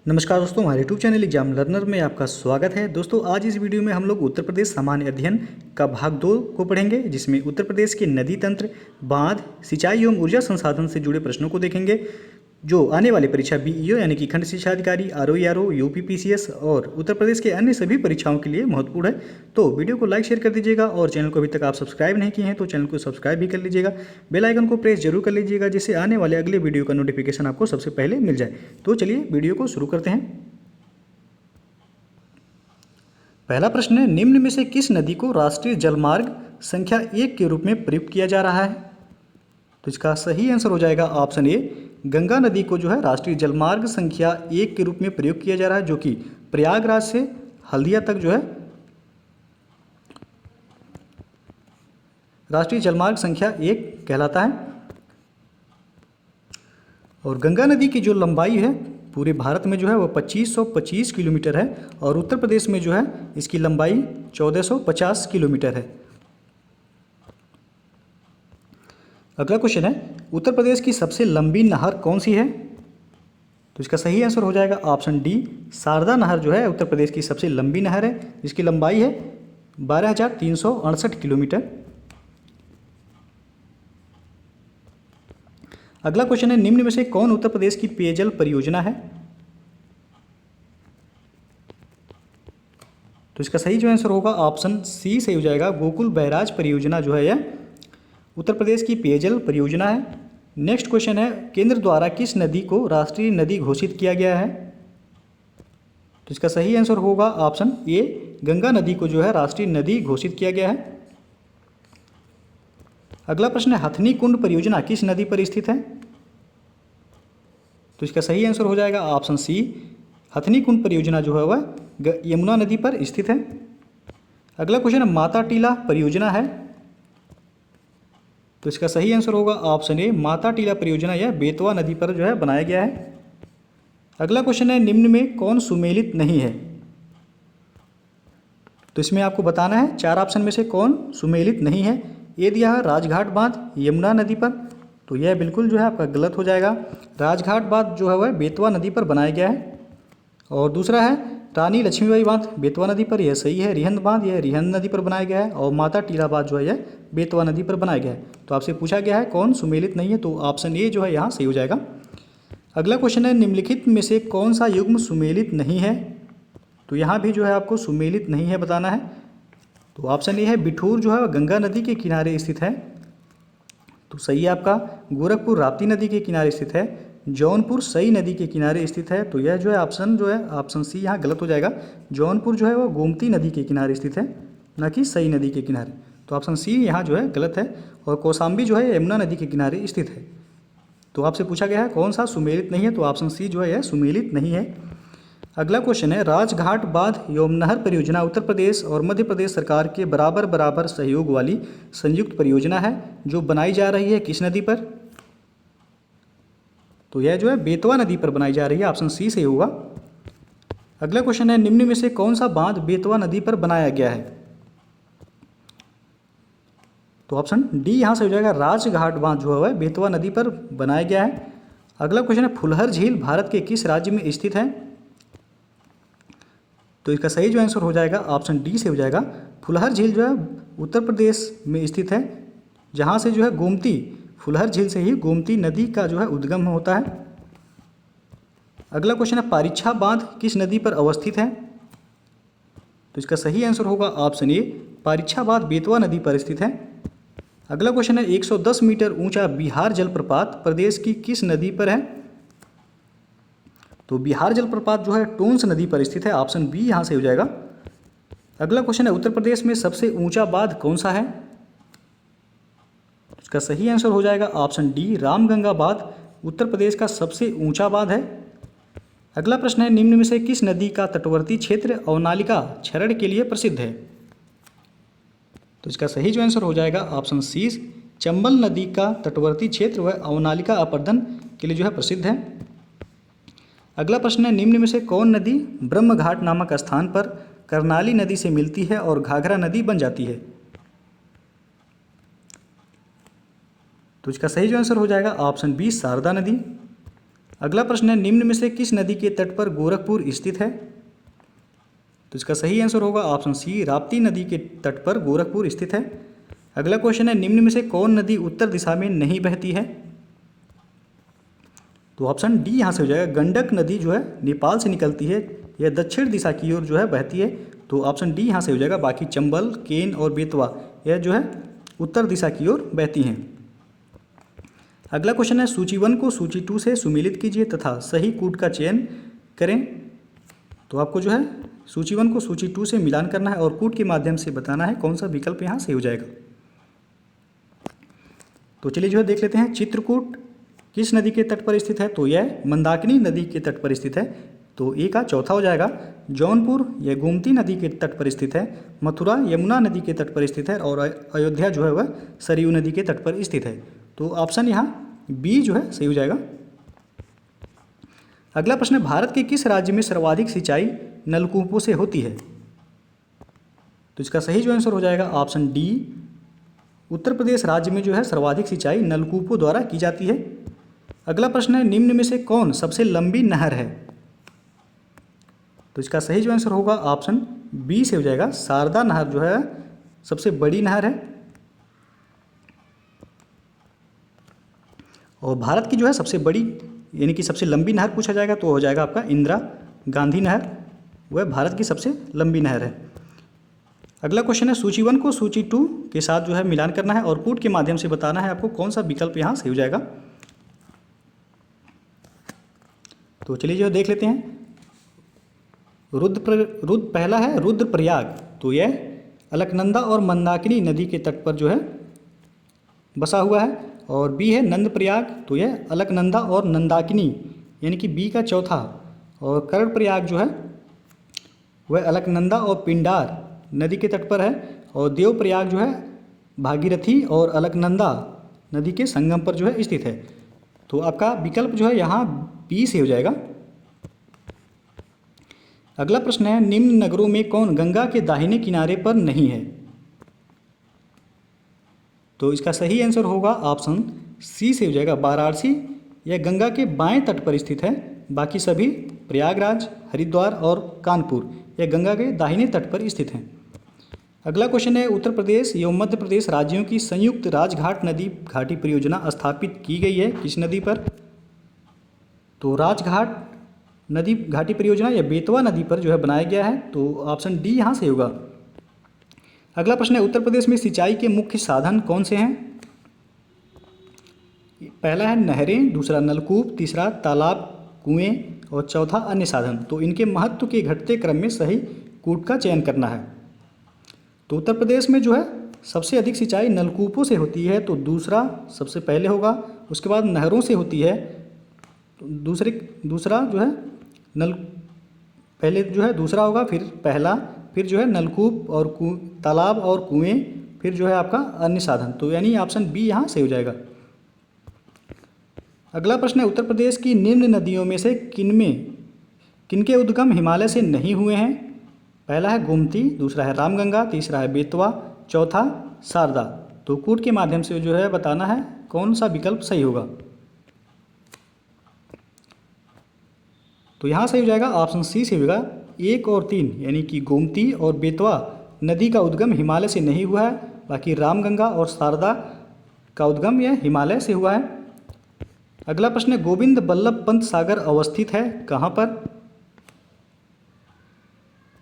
नमस्कार दोस्तों, हमारे यूट्यूब चैनल एग्जाम लर्नर में आपका स्वागत है। दोस्तों, आज इस वीडियो में हम लोग उत्तर प्रदेश सामान्य अध्ययन का भाग 2 को पढ़ेंगे, जिसमें उत्तर प्रदेश के नदी तंत्र, बांध, सिंचाई एवं ऊर्जा संसाधन से जुड़े प्रश्नों को देखेंगे, जो आने वाले परीक्षा बीईओ यानी कि खंड शिक्षा अधिकारी, आरओईआरओ, यूपीपीसीएस और उत्तर प्रदेश के अन्य सभी परीक्षाओं के लिए महत्वपूर्ण है। तो वीडियो को लाइक शेयर कर दीजिएगा और चैनल को अभी तक आप सब्सक्राइब नहीं किए हैं तो चैनल को सब्सक्राइब भी कर लीजिएगा। बेल आइकन को प्रेस जरूर कर लीजिएगा, जिससे आने वाले अगले वीडियो का नोटिफिकेशन आपको सबसे पहले मिल जाए। तो चलिए वीडियो को शुरू करते हैं। पहला प्रश्न है, निम्न में से किस नदी को राष्ट्रीय जलमार्ग संख्या 1 के रूप में प्रयुक्त किया जा रहा है? तो इसका सही आंसर हो जाएगा ऑप्शन ए, गंगा नदी को जो है राष्ट्रीय जलमार्ग संख्या 1 के रूप में प्रयुक्त किया जा रहा है, जो कि प्रयागराज से हल्दिया तक जो है राष्ट्रीय जलमार्ग संख्या 1 कहलाता है। और गंगा नदी की जो लंबाई है पूरे भारत में जो है वो 2525 किलोमीटर है और उत्तर प्रदेश में जो है इसकी लंबाई 1450 किलोमीटर है। अगला क्वेश्चन है, उत्तर प्रदेश की सबसे लंबी नहर कौन सी है? तो इसका सही आंसर हो जाएगा ऑप्शन डी, शारदा नहर जो है उत्तर प्रदेश की सबसे लंबी नहर है, जिसकी लंबाई है 12,368 किलोमीटर। अगला क्वेश्चन है, निम्न में से कौन उत्तर प्रदेश की पेयजल परियोजना है? तो इसका सही जो आंसर होगा ऑप्शन सी सही हो जाएगा, गोकुल बैराज परियोजना जो है यह उत्तर प्रदेश की पेयजल परियोजना है। नेक्स्ट क्वेश्चन है, केंद्र द्वारा किस नदी को राष्ट्रीय नदी घोषित किया गया है? तो इसका सही आंसर होगा ऑप्शन ए, गंगा नदी को जो है राष्ट्रीय नदी घोषित किया गया है। अगला प्रश्न है, हथनी कुंड परियोजना किस नदी पर स्थित है? तो इसका सही आंसर हो जाएगा ऑप्शन सी, हथनी कुंड परियोजना जो है वह यमुना नदी पर स्थित है। अगला क्वेश्चन है, माता टीला परियोजना है, तो इसका सही आंसर होगा ऑप्शन ए, माता टीला परियोजना यह बेतवा नदी पर जो है बनाया गया है। अगला क्वेश्चन है, निम्न में कौन सुमेलित नहीं है? तो इसमें आपको बताना है 4 ऑप्शन में से कौन सुमेलित नहीं है। ये दिया है राजघाट बांध यमुना नदी पर, तो यह बिल्कुल जो है आपका गलत हो जाएगा। राजघाट बांध जो है वह बेतवा नदी पर बनाया गया है। और दूसरा है रानी लक्ष्मीबाई बांध बेतवा नदी पर, यह सही है। रिहंद बांध यह रिहंद नदी पर बनाया गया है और माता टीला बांध जो है यह बेतवा नदी पर बनाया गया है। तो आपसे पूछा गया है कौन सुमेलित नहीं है, तो ऑप्शन ए जो है यहाँ सही हो जाएगा। अगला क्वेश्चन है, निम्नलिखित में से कौन सा युग्म सुमेलित नहीं है? तो यहाँ भी जो है आपको सुमेलित नहीं है बताना है। तो ऑप्शन ए है, बिठूर जो है गंगा नदी के किनारे स्थित है, तो सही है आपका। गोरखपुर राप्ती नदी के किनारे स्थित है। जौनपुर सई नदी के किनारे स्थित है, तो यह जो है ऑप्शन सी यहाँ गलत हो जाएगा। जौनपुर जो है वो गोमती नदी के किनारे स्थित है, न कि सई नदी के किनारे, तो ऑप्शन सी यहाँ जो है गलत है। और कौशाम्बी जो है यमुना नदी के किनारे स्थित है। तो आपसे पूछा गया है कौन सा सुमेलित नहीं है, तो ऑप्शन सी जो है यह सुमेलित नहीं है। अगला क्वेश्चन है, राजघाट बांध एवं नहर परियोजना उत्तर प्रदेश और मध्य प्रदेश सरकार के बराबर बराबर सहयोग वाली संयुक्त परियोजना है, जो बनाई जा रही है किस नदी पर? तो यह जो है बेतवा नदी पर बनाई जा रही है, ऑप्शन सी सही होगा। अगला क्वेश्चन है, निम्न में से कौन सा बांध बेतवा नदी पर बनाया गया है? तो ऑप्शन डी यहाँ से हो जाएगा, राजघाट बांध जो है बेतवा नदी पर बनाया गया है। अगला क्वेश्चन है, फुलहर झील भारत के किस राज्य में स्थित है? तो इसका सही जो आंसर हो जाएगा ऑप्शन डी से हो जाएगा। फुलहर झील जो है उत्तर प्रदेश में स्थित है, जहाँ से जो है गोमती, फुलहर झील से ही गोमती नदी का जो है उद्गम होता है। अगला क्वेश्चन है, पारीछा बांध किस नदी पर अवस्थित है? तो इसका सही आंसर होगा ऑप्शन ए, पारीछा बांध बेतवा नदी पर स्थित है। अगला क्वेश्चन है, 110 मीटर ऊंचा बिहार जलप्रपात प्रदेश की किस नदी पर है? तो बिहार जलप्रपात जो है टोंस नदी पर स्थित है, ऑप्शन बी यहाँ से हो जाएगा। अगला क्वेश्चन है, उत्तर प्रदेश में सबसे ऊंचा बांध कौन सा है? इसका सही आंसर हो जाएगा ऑप्शन डी, रामगंगा बांध उत्तर प्रदेश का सबसे ऊंचा बांध है। अगला प्रश्न है, निम्न में से किस नदी का तटवर्ती क्षेत्र अवनालिका क्षरण के लिए प्रसिद्ध है? तो इसका सही जो आंसर हो जाएगा ऑप्शन सी, चंबल नदी का तटवर्ती क्षेत्र वह अवनालिका अपर्दन के लिए जो है प्रसिद्ध है। अगला प्रश्न है, निम्न में से कौन नदी ब्रह्मघाट नामक स्थान पर करनाली नदी से मिलती है और घाघरा नदी बन जाती है? तो इसका सही जो आंसर हो जाएगा ऑप्शन बी, शारदा नदी। अगला प्रश्न है, निम्न में से किस नदी के तट पर गोरखपुर स्थित है? तो इसका सही आंसर होगा ऑप्शन सी, राप्ती नदी के तट पर गोरखपुर स्थित है। अगला क्वेश्चन है, निम्न में से कौन नदी उत्तर दिशा में नहीं बहती है? तो ऑप्शन डी यहाँ से हो जाएगा, गंडक नदी जो है नेपाल से निकलती है, यह दक्षिण दिशा की ओर जो है बहती है। तो ऑप्शन डी यहाँ से हो जाएगा। बाकी चंबल, केन और बेतवा यह जो है उत्तर दिशा की ओर बहती हैं। अगला क्वेश्चन है, सूची 1 को सूची 2 से सुमेलित कीजिए तथा सही कूट का चयन करें। तो आपको जो है सूची 1 को सूची 2 से मिलान करना है और कूट के माध्यम से बताना है कौन सा विकल्प यहाँ सही हो जाएगा। तो चलिए जो है देख लेते हैं। चित्रकूट किस नदी के तट पर स्थित है? तो यह मंदाकिनी नदी के तट पर स्थित है। तो ए का चौथा हो जाएगा। जौनपुर यह गोमती नदी के तट पर स्थित है। मथुरा यमुना नदी के तट पर स्थित है और अयोध्या जो है वह सरयू नदी के तट पर स्थित है। तो ऑप्शन यहाँ बी जो है सही हो जाएगा। अगला प्रश्न है, भारत के किस राज्य में सर्वाधिक सिंचाई नलकूपों से होती है? तो इसका सही जो आंसर हो जाएगा ऑप्शन डी, उत्तर प्रदेश राज्य में जो है सर्वाधिक सिंचाई नलकूपों द्वारा की जाती है। अगला प्रश्न है, निम्न में से कौन सबसे लंबी नहर है? तो इसका सही जो आंसर होगा ऑप्शन बी से हो जाएगा। शारदा नहर जो है सबसे बड़ी नहर है। और भारत की जो है सबसे बड़ी यानी कि सबसे लंबी नहर पूछा जाएगा तो हो जाएगा आपका इंदिरा गांधी नहर, वह भारत की सबसे लंबी नहर है। अगला क्वेश्चन है, सूची 1 को सूची 2 के साथ जो है मिलान करना है और कूट के माध्यम से बताना है आपको कौन सा विकल्प यहाँ सही हो जाएगा। तो चलिए जो देख लेते हैं। पहला है रुद्रप्रयाग, तो यह अलकनंदा और मंदाकिनी नदी के तट पर जो है बसा हुआ है। और बी है नंदप्रयाग, तो यह अलकनंदा और नंदाकिनी यानी कि बी का चौथा। और कर्णप्रयाग जो है वह अलकनंदा और पिंडार नदी के तट पर है। और देवप्रयाग जो है भागीरथी और अलकनंदा नदी के संगम पर जो है स्थित है। तो आपका विकल्प जो है यहाँ बी से हो जाएगा। अगला प्रश्न है, निम्न नगरों में कौन गंगा के दाहिने किनारे पर नहीं है? तो इसका सही आंसर होगा ऑप्शन सी से हो जाएगा। वाराणसी यह गंगा के बाएं तट पर स्थित है। बाकी सभी प्रयागराज, हरिद्वार और कानपुर यह गंगा के दाहिने तट पर स्थित हैं। अगला क्वेश्चन है, उत्तर प्रदेश एवं मध्य प्रदेश राज्यों की संयुक्त राजघाट नदी घाटी परियोजना स्थापित की गई है किस नदी पर? तो राजघाट नदी घाटी परियोजना या बेतवा नदी पर जो है बनाया गया है। तो ऑप्शन डी यहाँ से होगा। अगला प्रश्न है, उत्तर प्रदेश में सिंचाई के मुख्य साधन कौन से हैं? पहला है नहरें, दूसरा नलकूप, तीसरा तालाब, कुएं और चौथा अन्य साधन। तो इनके महत्व के घटते क्रम में सही कूट का चयन करना है। तो उत्तर प्रदेश में जो है सबसे अधिक सिंचाई नलकूपों से होती है, तो दूसरा सबसे पहले होगा। उसके बाद नहरों से होती है, तो दूसरा जो है पहले जो है दूसरा होगा, फिर पहला, फिर जो है नलकूप और तालाब और कुएं, फिर जो है आपका अन्य साधन। तो यानी ऑप्शन बी यहाँ सही हो जाएगा। अगला प्रश्न है, उत्तर प्रदेश की निम्न नदियों में से किनके उद्गम हिमालय से नहीं हुए हैं? पहला है गोमती, दूसरा है रामगंगा, तीसरा है बेतवा, चौथा शारदा। तो कूट के माध्यम से जो है बताना है कौन सा विकल्प सही होगा। तो यहाँ सही हो जाएगा ऑप्शन सी से होगा। 1 और 3 यानी कि गोमती और बेतवा नदी का उद्गम हिमालय से नहीं हुआ है। बाकी रामगंगा और शारदा का उद्गम यह हिमालय से हुआ है। अगला प्रश्न है, गोविंद बल्लभ पंत सागर अवस्थित है कहाँ पर?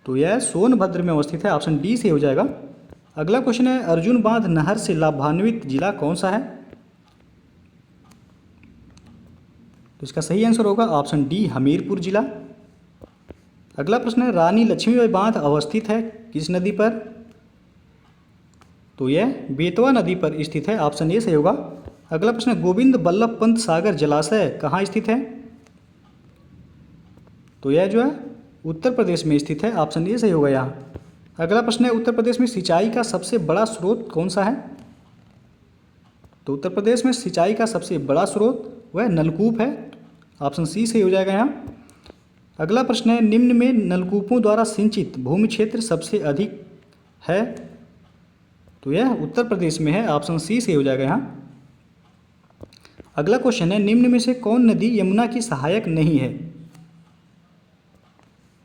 तो यह सोनभद्र में अवस्थित है। ऑप्शन डी से हो जाएगा। अगला क्वेश्चन है, अर्जुन बांध नहर से लाभान्वित जिला कौन सा है? तो इसका सही आंसर होगा ऑप्शन डी, हमीरपुर जिला। अगला प्रश्न है, रानी लक्ष्मीबाई बांध अवस्थित है किस नदी पर? तो यह बेतवा नदी पर स्थित है। ऑप्शन ए सही होगा। अगला प्रश्न है, गोविंद बल्लभ पंत सागर जलाशय कहाँ स्थित है? तो यह जो है उत्तर प्रदेश में स्थित है। ऑप्शन ए सही होगा यहाँ। अगला प्रश्न है, उत्तर प्रदेश में सिंचाई का सबसे बड़ा स्रोत कौन सा है? तो उत्तर प्रदेश में सिंचाई का सबसे बड़ा स्रोत वह नलकूप है। ऑप्शन सी सही हो जाएगा यहाँ। अगला प्रश्न है, निम्न में नलकूपों द्वारा सिंचित भूमि क्षेत्र सबसे अधिक है? तो यह उत्तर प्रदेश में है। ऑप्शन सी सही हो जाएगा यहाँ। अगला क्वेश्चन है, निम्न में से कौन नदी यमुना की सहायक नहीं है?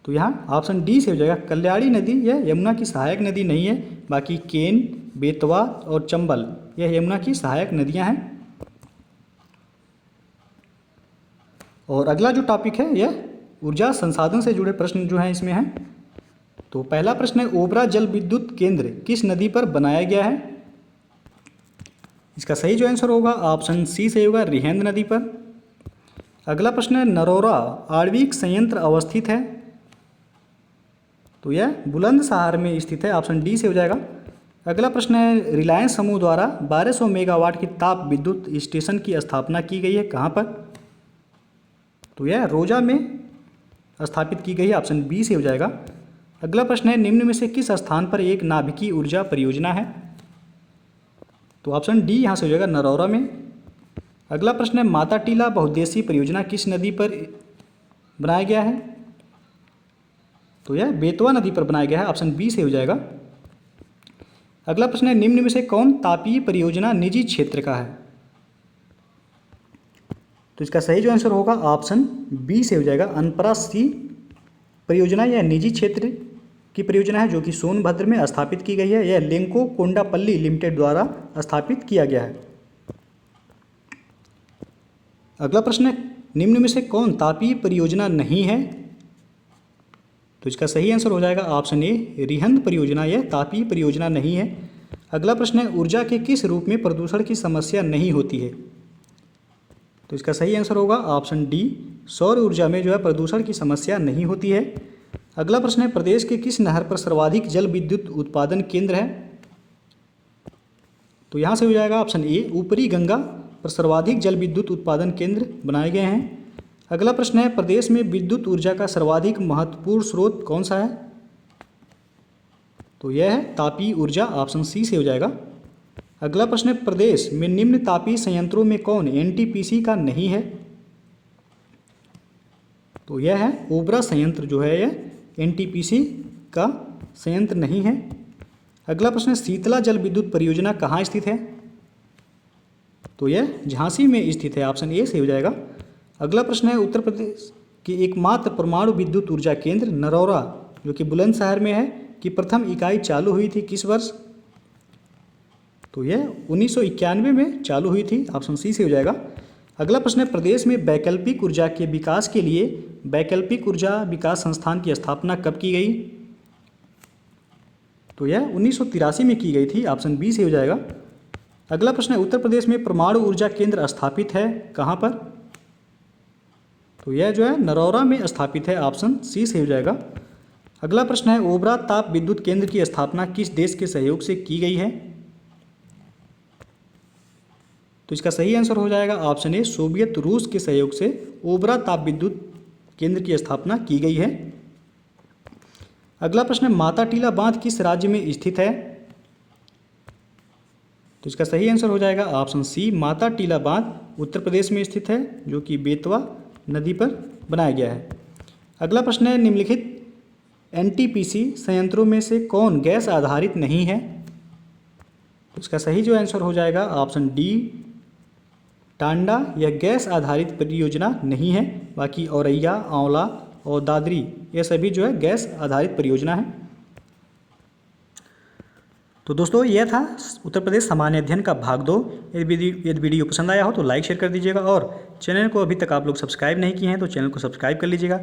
तो यहाँ ऑप्शन डी से हो जाएगा, कल्याणी नदी यह यमुना की सहायक नदी नहीं है। बाकी केन, बेतवा और चंबल यह यमुना की सहायक नदियाँ हैं। और अगला जो टॉपिक है यह ऊर्जा संसाधन से जुड़े प्रश्न जो हैं इसमें हैं। तो पहला प्रश्न है, ओबरा जल विद्युत केंद्र किस नदी पर बनाया गया है? इसका सही जो आंसर होगा ऑप्शन सी से होगा, रिहेंद नदी पर। अगला प्रश्न है, नरोरा आणविक संयंत्र अवस्थित है? तो यह बुलंदशहर में स्थित है, ऑप्शन डी से हो जाएगा। अगला प्रश्न है, रिलायंस समूह द्वारा 1200 मेगावाट की ताप विद्युत स्टेशन की स्थापना की गई है, कहाँ पर? तो यह रोजा में स्थापित की गई है, ऑप्शन बी से हो जाएगा। अगला प्रश्न है, निम्न में से किस स्थान पर एक नाभिकीय ऊर्जा परियोजना है? तो ऑप्शन डी यहाँ से हो जाएगा, नरौरा में। अगला प्रश्न है, माता टीला बहुउद्देशीय परियोजना किस नदी पर बनाया गया है? तो यह बेतवा नदी पर बनाया गया है, ऑप्शन बी से हो जाएगा। अगला प्रश्न है, निम्न में से कौन तापीय परियोजना निजी क्षेत्र का है? तो इसका सही जो आंसर होगा ऑप्शन बी से हो जाएगा, अनपरा सी परियोजना यह निजी क्षेत्र की परियोजना है जो कि सोनभद्र में स्थापित की गई है। यह लेंको कोंडापल्ली लिमिटेड द्वारा स्थापित किया गया है। अगला प्रश्न है, निम्न में से कौन तापीय परियोजना नहीं है? तो इसका सही आंसर हो जाएगा ऑप्शन ए, रिहंद परियोजना यह तापीय परियोजना नहीं है। अगला प्रश्न है, ऊर्जा के किस रूप में प्रदूषण की समस्या नहीं होती है? तो इसका सही आंसर होगा ऑप्शन डी, सौर ऊर्जा में जो है प्रदूषण की समस्या नहीं होती है। अगला प्रश्न है, प्रदेश के किस नहर पर सर्वाधिक जल विद्युत उत्पादन केंद्र है? तो यहाँ से हो जाएगा ऑप्शन ए, ऊपरी गंगा पर सर्वाधिक जल विद्युत उत्पादन केंद्र बनाए गए हैं। अगला प्रश्न है, प्रदेश में विद्युत ऊर्जा का सर्वाधिक महत्वपूर्ण स्रोत कौन सा है? तो यह है तापीय ऊर्जा, ऑप्शन सी से हो जाएगा। अगला प्रश्न है, प्रदेश में निम्न तापीय संयंत्रों में कौन एनटीपीसी का नहीं है? तो यह है ओबरा संयंत्र जो है यह एनटीपीसी का संयंत्र नहीं है। अगला प्रश्न है, शीतला जल विद्युत परियोजना कहाँ स्थित है? तो यह झांसी में स्थित है, ऑप्शन ए से हो जाएगा। अगला प्रश्न है, उत्तर प्रदेश की एकमात्र परमाणु विद्युत ऊर्जा केंद्र नरौरा जो कि बुलंदशहर में है की प्रथम इकाई चालू हुई थी किस वर्ष? तो यह 1991 में चालू हुई थी, ऑप्शन सी से हो जाएगा। अगला प्रश्न है, प्रदेश में वैकल्पिक ऊर्जा के विकास के लिए वैकल्पिक ऊर्जा विकास संस्थान की स्थापना कब की गई? तो यह 1983 में की गई थी, ऑप्शन बी से हो जाएगा। अगला प्रश्न है, उत्तर प्रदेश में परमाणु ऊर्जा केंद्र स्थापित है कहाँ पर? तो यह जो है नरौरा में स्थापित है, ऑप्शन सी से हो जाएगा। अगला प्रश्न है, ओबरा ताप विद्युत केंद्र की स्थापना किस देश के सहयोग से की गई है? तो इसका सही आंसर हो जाएगा ऑप्शन ए, सोवियत रूस के सहयोग से ओबरा ताप विद्युत केंद्र की स्थापना की गई है। अगला प्रश्न है, माता टीला बांध किस राज्य में स्थित है? तो इसका सही आंसर हो जाएगा ऑप्शन सी, माता टीला बांध उत्तर प्रदेश में स्थित है जो कि बेतवा नदी पर बनाया गया है। अगला प्रश्न है, निम्नलिखित एनटीपीसी संयंत्रों में से कौन गैस आधारित नहीं है? तो इसका सही जो आंसर हो जाएगा ऑप्शन डी, टांडा यह गैस आधारित परियोजना नहीं है। बाकी औरैया, आंवला और दादरी ये सभी जो है गैस आधारित परियोजना है। तो दोस्तों यह था उत्तर प्रदेश सामान्य अध्ययन का भाग 2। यदि वीडियो पसंद आया हो तो लाइक शेयर कर दीजिएगा और चैनल को अभी तक आप लोग सब्सक्राइब नहीं किए हैं तो चैनल को सब्सक्राइब कर लीजिएगा।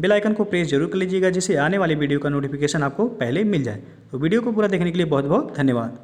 बेल आइकन को प्रेस जरूर कर लीजिएगा जिससे आने वाली वीडियो का नोटिफिकेशन आपको पहले मिल जाए। तो वीडियो को पूरा देखने के लिए बहुत बहुत धन्यवाद।